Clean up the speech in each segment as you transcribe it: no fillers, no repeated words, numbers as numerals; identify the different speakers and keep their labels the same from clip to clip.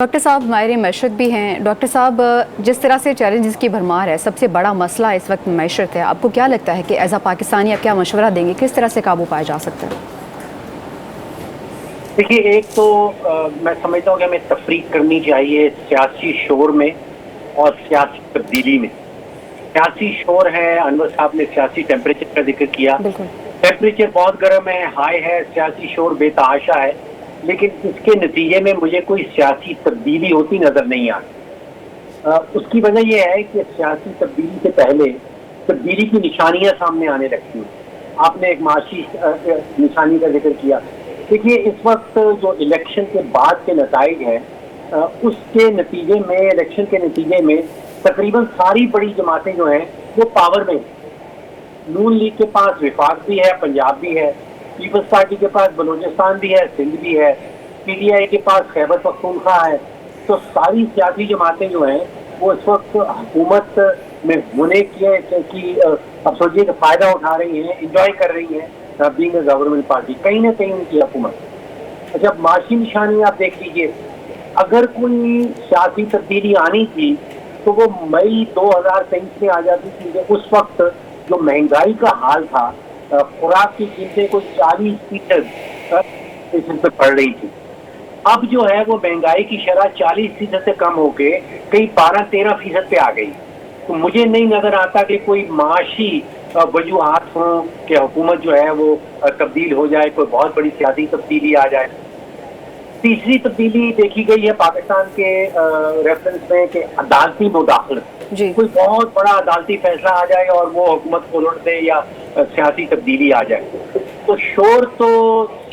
Speaker 1: Doctor साहब माहिर मैशत भी हैं। डॉक्टर साहब, जिस तरह से चैलेंजेस की भरमार है, सबसे बड़ा मसला इस वक्त मैशत है। आपको क्या लगता है कि एज अ पाकिस्तानी आप क्या मशवरा देंगे, किस तरह से काबू पाया जा सकता है?
Speaker 2: देखिए, एक तो मैं समझता हूँ कि हमें तफरीक करनी चाहिए सियासी शोर में और सियासी तब्दीली में। सियासी शोर है, अनवर साहब ने सियासी टेम्परेचर का जिक्र किया। टेम्परेचर बहुत गर्म है, हाई है, सियासी शोर बेतहाशा है, लेकिन इसके नतीजे में मुझे कोई सियासी तब्दीली होती नजर नहीं आती। उसकी वजह यह है कि सियासी तब्दीली से पहले तब्दीली की निशानियां सामने आने लगती हैं। आपने एक माशी निशानी का जिक्र किया। देखिए, इस वक्त जो इलेक्शन के बाद के नताइज हैं, उसके नतीजे में, इलेक्शन के नतीजे में तकरीबन सारी बड़ी जमातें जो हैं वो पावर में। नून लीग के पास विफाक भी है, पंजाब भी है, पीपल्स पार्टी के पास बलूचिस्तान भी है, सिंध भी है, पीटीआई के पास खैबर पख्तूनख्वा है। तो सारी सियासी जमातें जो हैं वो इस वक्त हुकूमत में होने की अब सोचिए कि फायदा उठा रही हैं, इंजॉय कर रही हैं बीइंग अ गवर्नमेंट पार्टी, कहीं ना कहीं उनकी हुकूमत। अच्छा, माशी निशानी आप देख लीजिए, अगर कोई सियासी तब्दीली आनी थी तो वो मई 2023 में आ जाती थी। उस वक्त जो महंगाई का हाल था, खुराक की कीमतें कोई 40% पे बढ़ रही थी। अब जो है वो महंगाई की शरह 40% से कम होके कहीं 12-13% पे आ गई। तो मुझे नहीं नजर आता कि कोई माशी वजूहात हों कि हुकूमत जो है वो तब्दील हो जाए, कोई बहुत बड़ी सियासी तब्दीली आ जाए। तीसरी तब्दीली देखी गई है पाकिस्तान के रेफरेंस में कि अदालती मुदाखलत, कोई बहुत बड़ा अदालती फैसला आ जाए और वो हुकूमत को उलट दे या सियासी तब्दीली आ जाए। तो शोर तो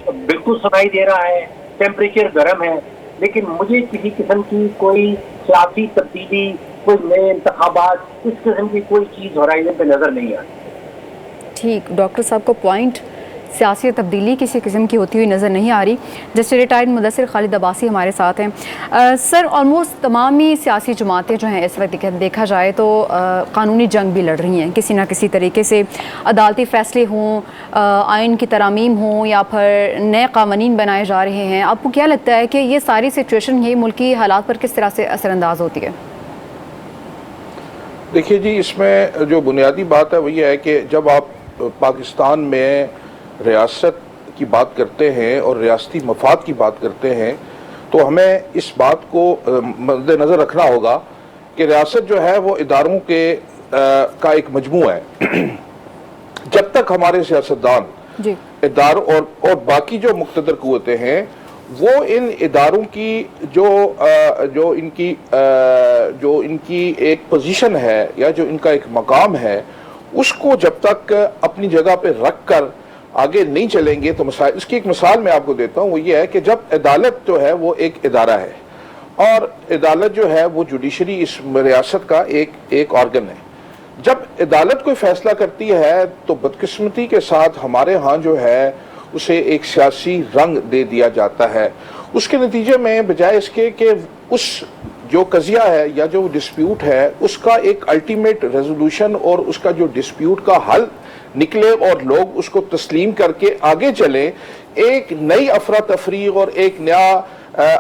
Speaker 2: बिल्कुल सुनाई दे रहा है, टेम्परेचर गर्म है, लेकिन मुझे किसी किस्म की कोई सियासी तब्दीली, कोई नए इंतखाबात, इस किस्म की कोई चीज़ होराइजन पे नजर नहीं आती।
Speaker 1: ठीक, डॉक्टर साहब को पॉइंट सियासी तब्दीली किसी किस्म की होती हुई नज़र नहीं आ रही। जैसे रिटायर्ड मुदस्सिर खालिद अब्बासी हमारे साथ हैं। सर, ऑलमोस्ट तमाम ही सियासी जमातें जो हैं इस वक्त देखा जाए तो कानूनी जंग भी लड़ रही हैं किसी ना किसी तरीके से। अदालती फ़ैसले हों, आइन की तरामीम हों, या फिर नए कानून बनाए जा रहे हैं। आपको क्या लगता है कि ये सारी सिचुएशन ये मुल्की हालात पर किस तरह से असरअंदाज होती है?
Speaker 3: देखिए जी, इसमें जो बुनियादी बात है वो ये है कि जब आप पाकिस्तान में रियासत की बात करते हैं और रियासती मफाद की बात करते हैं तो हमें इस बात को मद्देनज़र रखना होगा कि रियासत जो है वो इदारों के का एक मजमू है। जब तक हमारे सियासतदान इदारों और बाकी जो मुक़्तदर क़ुव्वतें हैं वो इन इदारों की जो इनकी एक पोजीशन है या जो इनका एक मकाम है उसको जब तक अपनी जगह पे रख कर आगे नहीं चलेंगे तो इसकी एक मिसाल मैं आपको देता हूँ। वो ये है कि जब अदालत जो है वो एक इदारा है और अदालत जो है वो जुडिशरी इस रियासत का एक ऑर्गन है। जब अदालत कोई फैसला करती है तो बदकिस्मती के साथ हमारे यहाँ जो है उसे एक सियासी रंग दे दिया जाता है। उसके नतीजे में बजाय इसके कि उस जो कजिया है या जो डिस्प्यूट है उसका एक अल्टीमेट रेजोल्यूशन और उसका जो डिस्प्यूट का हल निकले और लोग उसको तस्लीम करके आगे चले, एक नई अफरा तफरी और एक नया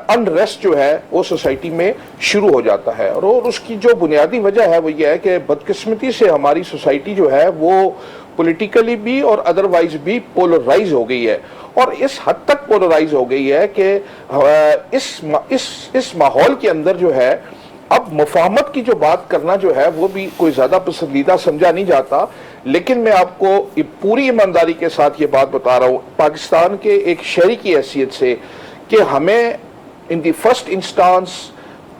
Speaker 3: अनरेस्ट जो है वो सोसाइटी में शुरू हो जाता है। और उसकी जो बुनियादी वजह है वो ये है कि बदकिस्मती से हमारी सोसाइटी जो है वो पॉलिटिकली भी और अदरवाइज भी पोलराइज हो गई है और इस हद तक पोलराइज हो गई है कि इस माहौल के अंदर जो है अब मुफाहमत की जो बात करना जो है वो भी कोई ज़्यादा पसंदीदा समझा नहीं जाता। लेकिन मैं आपको पूरी ईमानदारी के साथ ये बात बता रहा हूँ पाकिस्तान के एक शहरी की हैसियत से कि हमें इन दी फर्स्ट इंस्टांस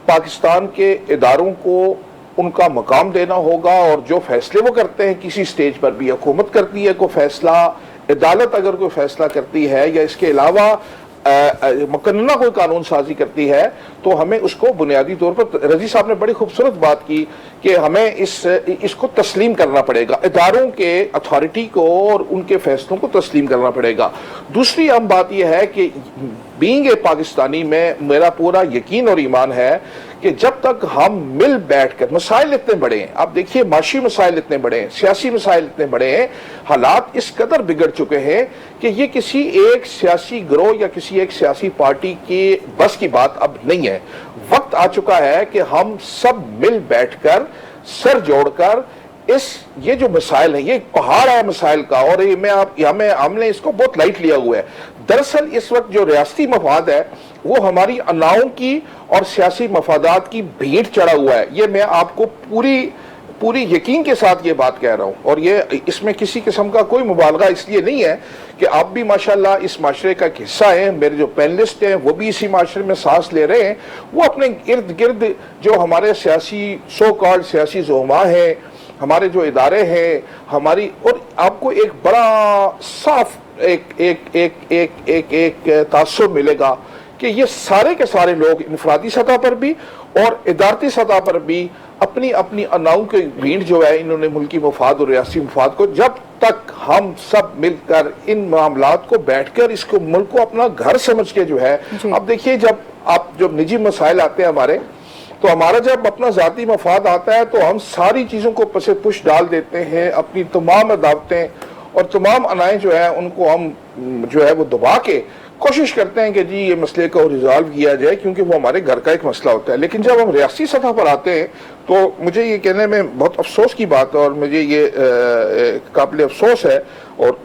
Speaker 3: पाकिस्तान के इदारों को उनका मकाम देना होगा और जो फैसले वो करते हैं किसी स्टेज पर भी हुकूमत करती है कोई फैसला, अदालत अगर कोई फैसला करती है या इसके अलावा मुकन्ना कोई कानून साजी करती है तो हमें उसको बुनियादी तौर पर, रजी साहब ने बड़ी खूबसूरत बात की कि हमें इसको तस्लीम करना पड़ेगा, इदारों के अथॉरिटी को और उनके फैसलों को तस्लीम करना पड़ेगा। दूसरी अहम बात यह है कि बीइंग ए पाकिस्तानी में मेरा पूरा यकीन और ईमान है कि जब तक हम मिल बैठकर, मसाइल इतने बड़े हैं, आप देखिए माशी मसाइल इतने बड़े हैं, सियासी मसाइल इतने बड़े हैं, हालात इस कदर बिगड़ चुके हैं कि ये किसी एक सियासी गिरोह या किसी एक सियासी पार्टी की बस की बात अब नहीं है। वक्त आ चुका है कि हम सब मिल बैठकर सर जोड़कर ये जो मिसाइल है, ये एक पहाड़ है मिसाइल का, और हमने इसको बहुत लाइट लिया हुआ है। दरअसल इस वक्त जो रियासती मफाद है वो हमारी अनाओं की और सियासी मफादात की भेंट चढ़ा हुआ है। ये मैं आपको पूरी यकीन के साथ ये बात कह रहा हूं, और ये इसमें किसी किस्म का कोई मुबालगा इसलिए नहीं है कि आप भी माशाल्लाह इस माशरे का एक हिस्सा हैं, मेरे जो पैनलिस्ट हैं वो भी इसी माशरे में सांस ले रहे हैं। वो अपने इर्द गिर्द जो हमारे सियासी सो कॉल्ड सियासी ज़ुमा हैं, हमारे जो इदारे हैं हमारी, और आपको एक बड़ा साफ एक तासुर मिलेगा कि ये सारे के सारे लोग इनफरादी सतह पर भी और इदारती सतह पर भी अपनी अपनी अनाओं की भीड़ जो है, इन्होंने मुल्की मफाद और रियासी मफाद को, जब तक हम सब मिलकर इन मामलात को बैठकर इसको मुल्क को अपना घर समझ के जो है, अब देखिए जब निजी मसाइल आते हैं हमारे, तो हमारा जब अपना जाती मफाद आता है तो हम सारी चीज़ों को पसे पुश डाल देते हैं, अपनी तमाम अदावतें और तमाम अनाएं जो है उनको हम जो है वो दबा के कोशिश करते हैं कि जी ये मसले को रिजॉल्व किया जाए, क्योंकि वो हमारे घर का एक मसला होता है। लेकिन जब हम रियासी सतह पर आते हैं तो मुझे ये कहने में बहुत अफसोस की बात है, और मुझे ये काबिल अफसोस है और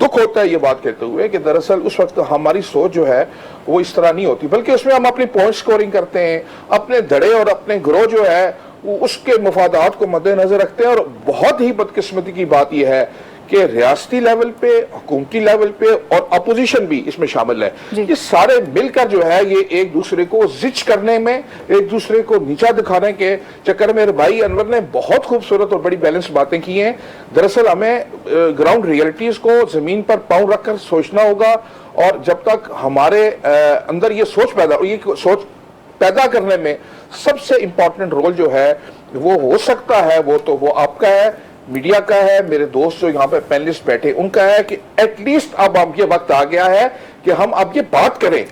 Speaker 3: दुख होता है ये बात कहते हुए कि दरअसल उस वक्त हमारी सोच जो है वो इस तरह नहीं होती, बल्कि उसमें हम अपनी पॉइंट स्कोरिंग करते हैं, अपने धड़े और अपने ग्रोह जो है वो उसके मफादात को मद्देनजर रखते हैं। और बहुत ही बदकिस्मती की बात यह है कि रियासती लेवल पे, हुकूमती लेवल पे और अपोजिशन भी इसमें शामिल है, ये सारे मिलकर जो है ये एक दूसरे को जिच करने में, एक दूसरे को नीचा दिखाने के चक्कर में भाई अनवर ने बहुत खूबसूरत और बड़ी बैलेंस बातें की हैं। दरअसल हमें ग्राउंड रियलिटीज को जमीन पर पांव रखकर सोचना होगा, और जब तक हमारे अंदर ये सोच पैदा करने में सबसे इंपॉर्टेंट रोल जो है वो हो सकता है वो आपका है, मीडिया का है, मेरे दोस्त जो यहाँ पे पैनलिस्ट बैठे उनका है कि एटलीस्ट अब ये वक्त आ गया है कि हम अब ये बात करें